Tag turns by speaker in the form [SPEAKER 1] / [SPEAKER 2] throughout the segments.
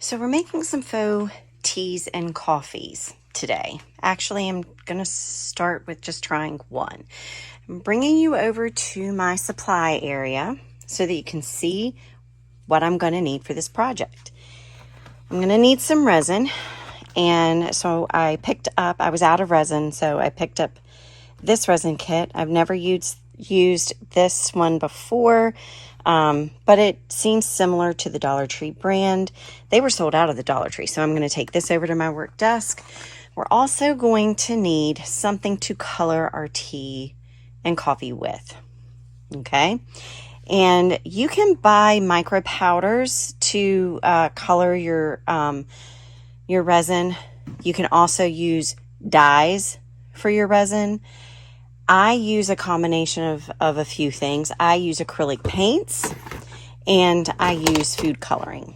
[SPEAKER 1] So we're making some faux teas and coffees today. Actually, I'm going to start with just trying one. I'm bringing you over to my supply area so that you can see what I'm going to need for this project. I'm going to need some resin, and so I was out of resin, so I picked up this resin kit. I've never used this one before, but it seems similar to the Dollar Tree brand. They were sold out of the Dollar Tree, so I'm going to take this over to my work desk. We're also going to need something to color our tea and coffee with, okay? And you can buy micro powders to color your resin. You can also use dyes for your resin. I use a combination of a few things. I use acrylic paints and I use food coloring.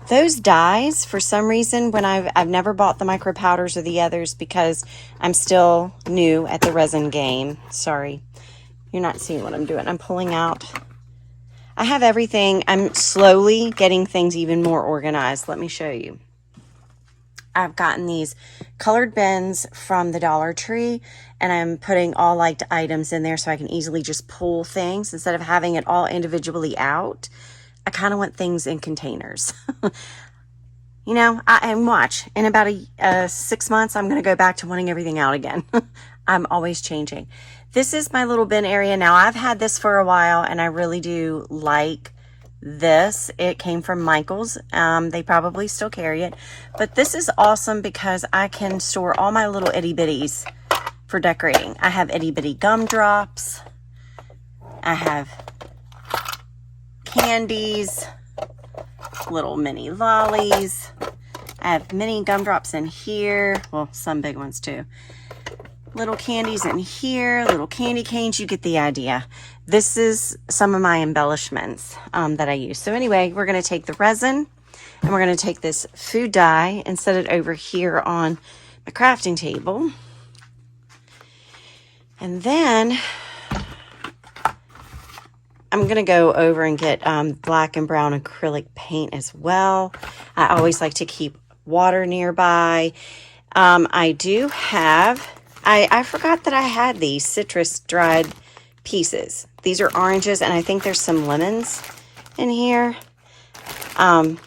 [SPEAKER 1] Those dyes, for some reason, when I've never bought the micro powders or the others because I'm still new at the resin game. Sorry, you're not seeing what I'm doing. I'm pulling out. I have everything. I'm slowly getting things even more organized. Let me show you. I've gotten these colored bins from the Dollar Tree, and I'm putting all liked items in there so I can easily just pull things instead of having it all individually out. I kind of want things in containers. You know, and watch, in about 6 months, I'm going to go back to wanting everything out again. I'm always changing. This is my little bin area. Now, I've had this for a while, and I really do like this. It came from Michael's. They probably still carry it, but this is awesome because I can store all my little itty bitties for decorating. I have itty bitty gumdrops. I have candies, little mini lollies. I have mini gumdrops in here. Well, some big ones too. Little candies in here, little candy canes. You get the idea. This is some of my embellishments that I use. So anyway, we're going to take the resin and we're going to take this food dye and set it over here on my crafting table. And then I'm going to go over and get black and brown acrylic paint as well. I always like to keep water nearby. I do have... I forgot that I had these citrus dried pieces. These are oranges, and I think there's some lemons in here. Or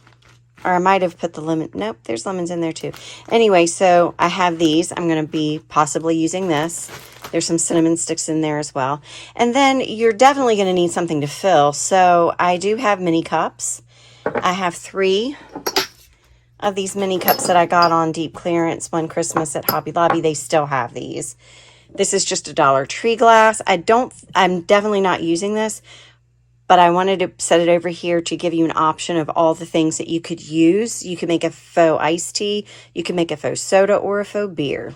[SPEAKER 1] I might have put the lemon. Nope, there's lemons in there too. Anyway, so I have these. I'm going to be possibly using this. There's some cinnamon sticks in there as well. And then you're definitely going to need something to fill. So I do have mini cups. I have 3 of these mini cups that I got on deep clearance one Christmas at Hobby Lobby. They still have these. This is just a Dollar Tree glass. I'm definitely not using this, but I wanted to set it over here to give you an option of all the things that you could use. You can make a faux iced tea. You can make a faux soda or a faux beer,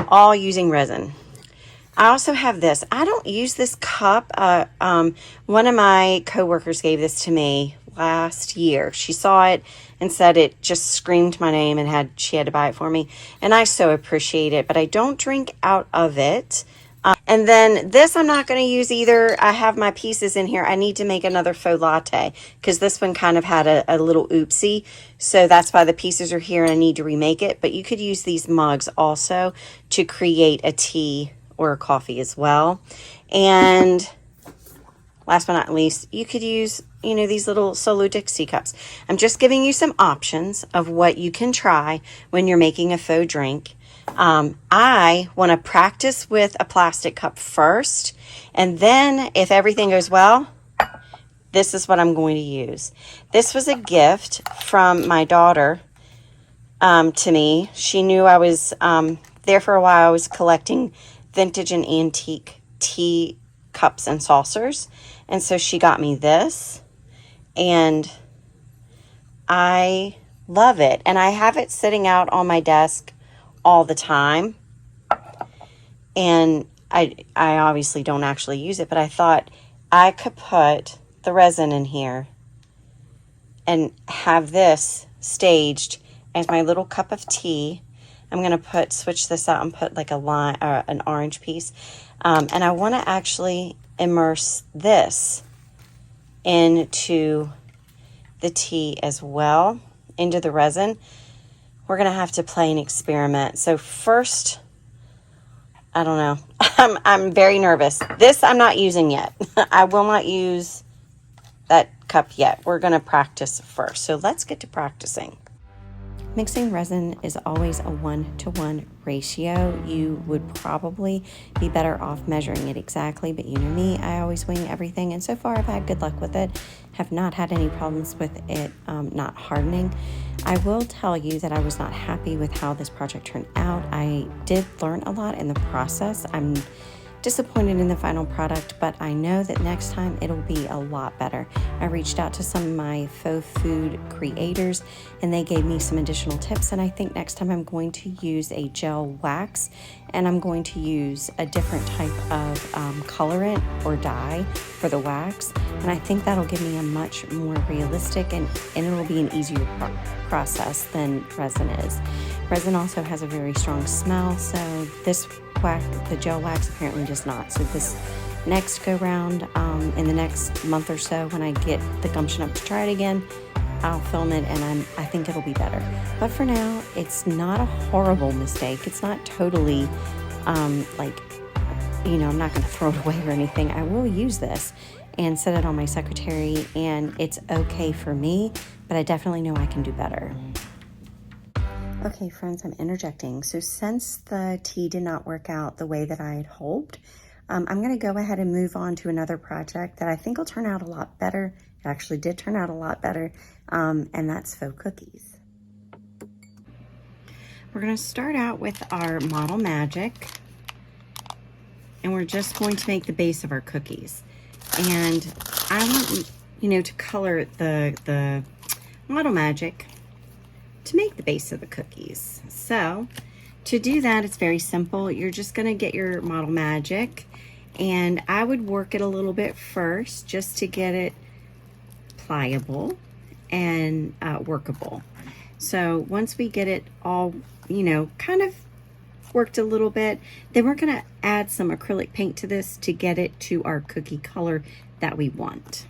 [SPEAKER 1] all using resin. I also have this. I don't use this cup. One of my coworkers gave this to me last year. She saw it and said it just screamed my name and she had to buy it for me. And I so appreciate it, but I don't drink out of it. And then this I'm not going to use either. I have my pieces in here. I need to make another faux latte because this one kind of had a little oopsie. So that's why the pieces are here and I need to remake it. But you could use these mugs also to create a tea or a coffee as well. And last but not least, you could use, these little Solo Dixie cups. I'm just giving you some options of what you can try when you're making a faux drink. I want to practice with a plastic cup first, and then if everything goes well, this is what I'm going to use. This was a gift from my daughter to me. She knew I was there for a while. I was collecting vintage and antique tea cups and saucers, and so she got me this, and I love it. And I have it sitting out on my desk all the time, and I obviously don't actually use it, but I thought I could put the resin in here and have this staged as my little cup of tea. I'm going to switch this out and put like an orange piece. And I want to actually immerse this into the tea as well. into the resin, we're going to have to play an experiment. So first, I don't know. I'm very nervous. This I'm not using yet. I will not use that cup yet. We're going to practice first. So let's get to practicing. Mixing resin is always a 1-to-1 ratio. You would probably be better off measuring it exactly, but you know me, I always wing everything, and so far I've had good luck with it. Have not had any problems with it not hardening. I will tell you that I was not happy with how this project turned out. I did learn a lot in the process. I'm disappointed in the final product, but I know that next time it'll be a lot better. I reached out to some of my faux food creators and they gave me some additional tips, and I think next time I'm going to use a gel wax, and I'm going to use a different type of colorant or dye for the wax, and I think that'll give me a much more realistic and it'll be an easier process than resin is. Resin also has a very strong smell, so this wax, the gel wax, apparently does not. So this next go round, in the next month or so, when I get the gumption up to try it again, I'll film it, and I think it'll be better. But for now, it's not a horrible mistake. It's not totally like, you know, I'm not going to throw it away or anything. I will use this and set it on my secretary, and it's okay for me, but I definitely know I can do better. Okay, friends, I'm interjecting. So since the tea did not work out the way that I had hoped, I'm going to go ahead and move on to another project that I think will turn out a lot better. It actually did turn out a lot better, and that's faux cookies. We're going to start out with our Model Magic, and we're just going to make the base of our cookies. And I want, you know, to color the Model Magic to make the base of the cookies. So to do that, it's very simple. You're just going to get your Model Magic, and I would work it a little bit first just to get it pliable and workable. So once we get it all, you know, kind of worked a little bit, then we're going to add some acrylic paint to this to get it to our cookie color that we want.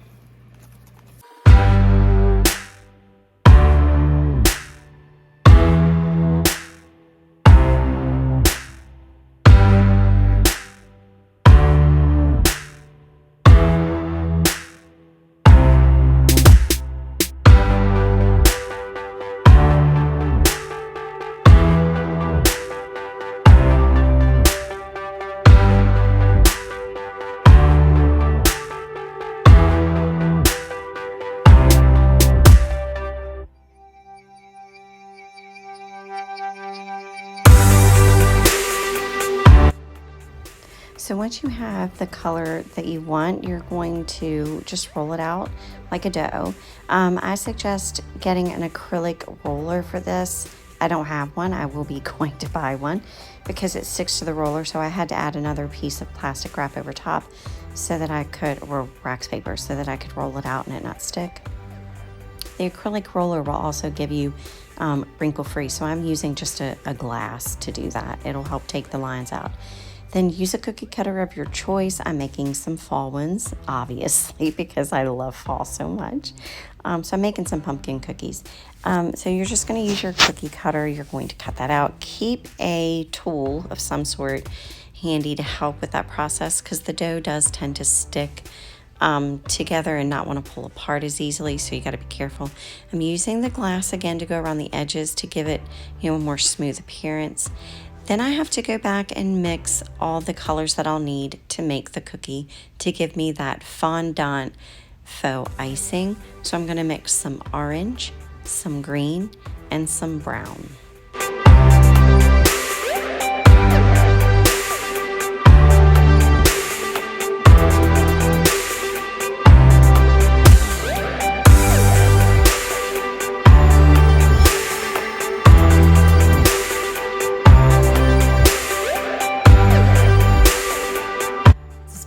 [SPEAKER 1] So once you have the color that you want, you're going to just roll it out like a dough. I suggest getting an acrylic roller for this. I don't have one. I will be going to buy one because it sticks to the roller. So I had to add another piece of plastic wrap over top so that I could, or wax paper, so that I could roll it out and it not stick. The acrylic roller will also give you wrinkle free. So I'm using just a glass to do that. It'll help take the lines out. Then use a cookie cutter of your choice. I'm making some fall ones, obviously, because I love fall so much. So I'm making some pumpkin cookies. So you're just going to use your cookie cutter. You're going to cut that out. Keep a tool of some sort handy to help with that process, because the dough does tend to stick together and not want to pull apart as easily, so you got to be careful. I'm using the glass again to go around the edges to give it, you know, a more smooth appearance. Then I have to go back and mix all the colors that I'll need to make the cookie to give me that fondant faux icing. So I'm going to mix some orange, some green, and some brown.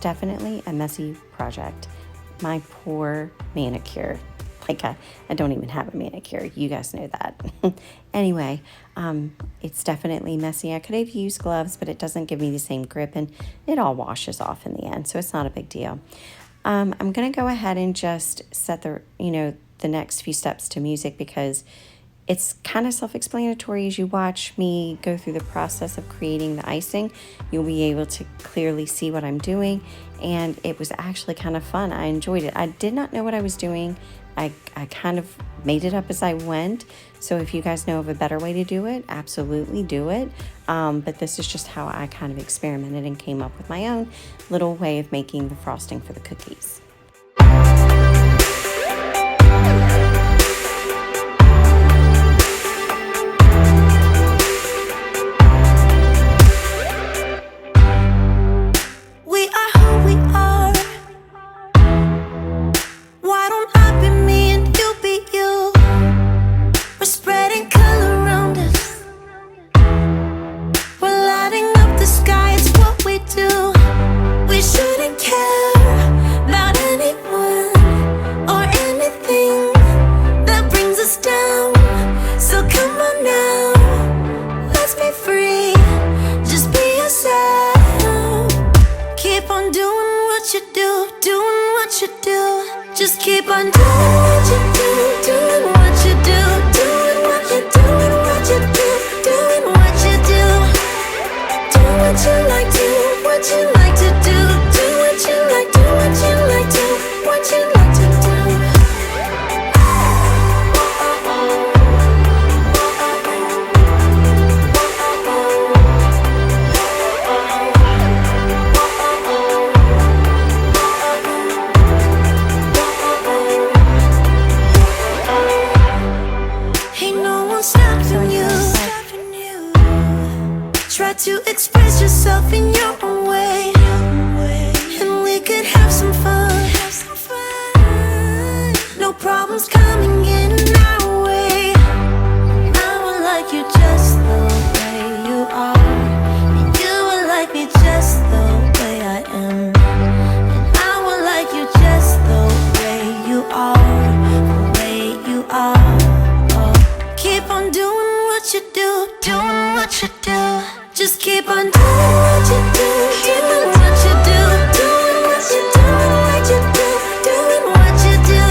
[SPEAKER 1] Definitely a messy project. My poor manicure. Like I don't even have a manicure. You guys know that. Anyway, it's definitely messy. I could have used gloves, but it doesn't give me the same grip, and it all washes off in the end, so it's not a big deal. I'm going to go ahead and just set the next few steps to music, because It's kind of self-explanatory. As you watch me go through the process of creating the icing, you'll be able to clearly see what I'm doing, and it was actually kind of fun. I enjoyed it. I did not know what I was doing. I kind of made it up as I went. So if you guys know of a better way to do it, absolutely do it. But this is just how I kind of experimented and came up with my own little way of making the frosting for the cookies.
[SPEAKER 2] Just keep on doing what you do, doing what you do, doing what you do, doing what you do, doing what you do. Do what you like, do what you like to do, do what you like, do what you like, do what you like to do. Try to express yourself in your own way, and we could have some fun. No problems coming in our way. I would like you just the way you are, and you would like me just the way I am, and I would like you just the way you are, the way you are. Oh. Keep on doing what you do, doing what you do. Just keep on doing what you do, doing what you do, doing what you do, what you do, doing what you do.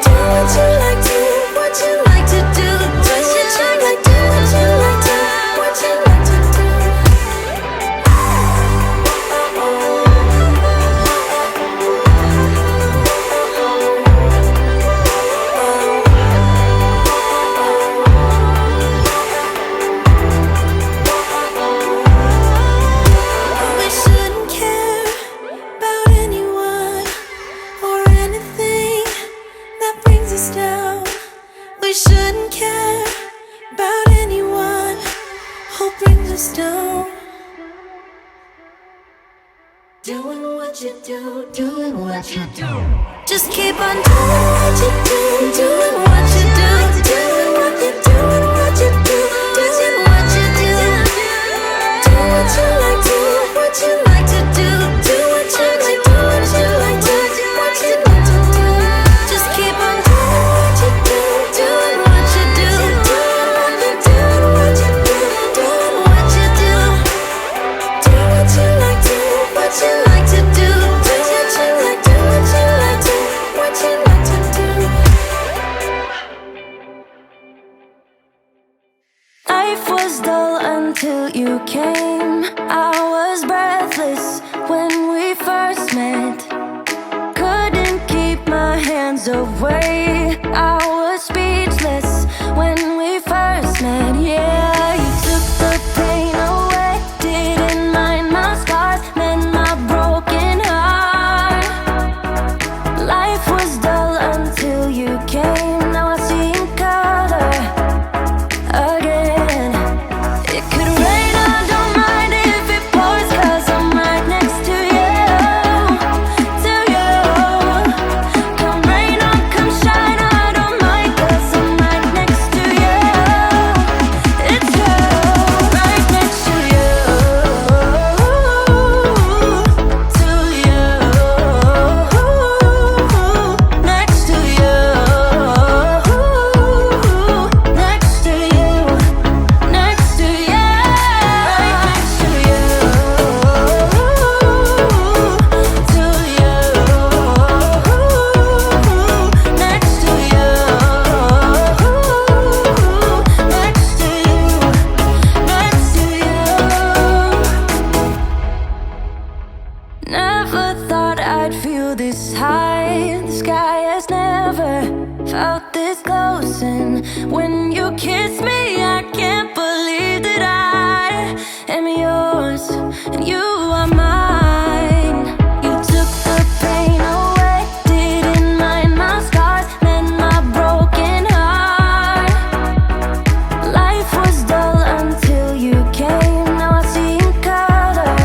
[SPEAKER 2] Do what you like, do what you like to do, do what you like, do what you like to, what you like to do. We shouldn't care about anyone who brings us down. Doing what you do, doing what you do. Just keep on doing what you do, doing what you do, doing what you do, what you do, doing what you do. Do what you like, do what you like to do, do what you like, do what you like to, what you like to do. Just keep on doing what you do, doing what you do, doing what you do, what you do, doing what you do. Do what you like, do what you like to do, do what you like, do what you like to, what you like to do. Life was dull until you came. I was breathless when we first met. Couldn't keep my hands away. I was speechless when we first met. Yeah, you took the pain away. Didn't mind my scars, mend my broken heart. Life was dull until you came. Now I see in color again. It could rain, I don't mind if it pours, 'cause I'm right next to you, to you. Come rain or come shine, this high. The sky has never felt this close, and when you kiss me, I can't believe that I am yours and you are mine. You took the pain away, didn't mind my scars, mend my broken heart. Life was dull until you came. Now I see in color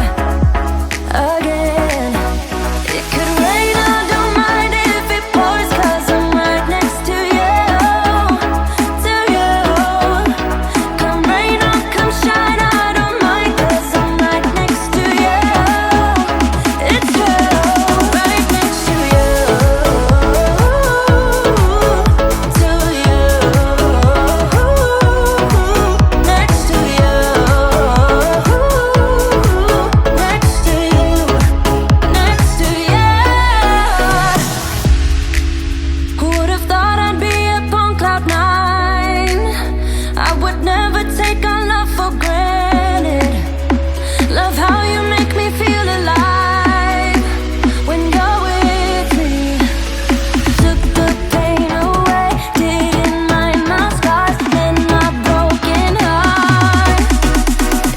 [SPEAKER 2] again. It could rain, I don't mind if it pours, 'cause I'm right next to you, to you. Come rain or come shine, I don't mind, 'cause I'm right next to you. It's true, right next to you, to you, next to you, next to you, next to you. Who would have thought I'd be up on cloud nine? I would never take our love for granted. Love how you make me feel alive when you're with me. Took the pain away, didn't mind my scars and my broken heart.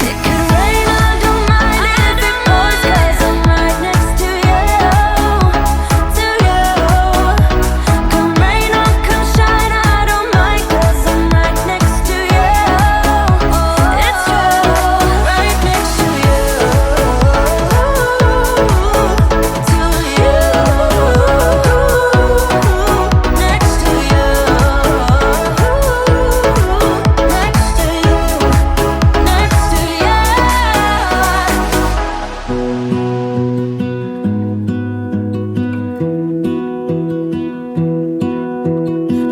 [SPEAKER 2] It could rain, I don't mind if it pours, 'cause I'm right next to you, to you. Come rain or come shine, I don't mind, 'cause I'm right next to you. It's true, right next to you, to you, next to you, next to you, next to you.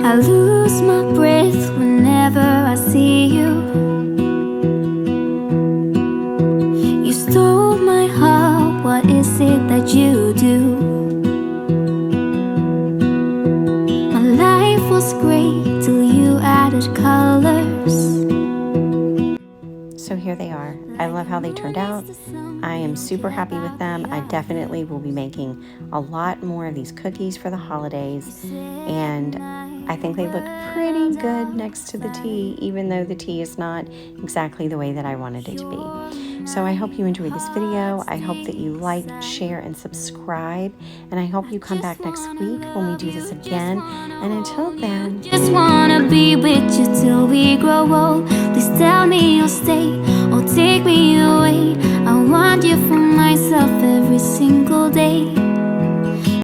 [SPEAKER 2] I lose my breath whenever I see you. You stole my heart, what is it that you do? My life was great till you added colors.
[SPEAKER 1] So here they are. I love how they turned out. I am super happy with them. I definitely will be making a lot more of these cookies for the holidays, and I think they look pretty good next to the tea, even though the tea is not exactly the way that I wanted it to be. So I hope you enjoyed this video. I hope that you like, share, and subscribe, and I hope you come back next week when we do this again. And until then,
[SPEAKER 2] Just wanna be with you till we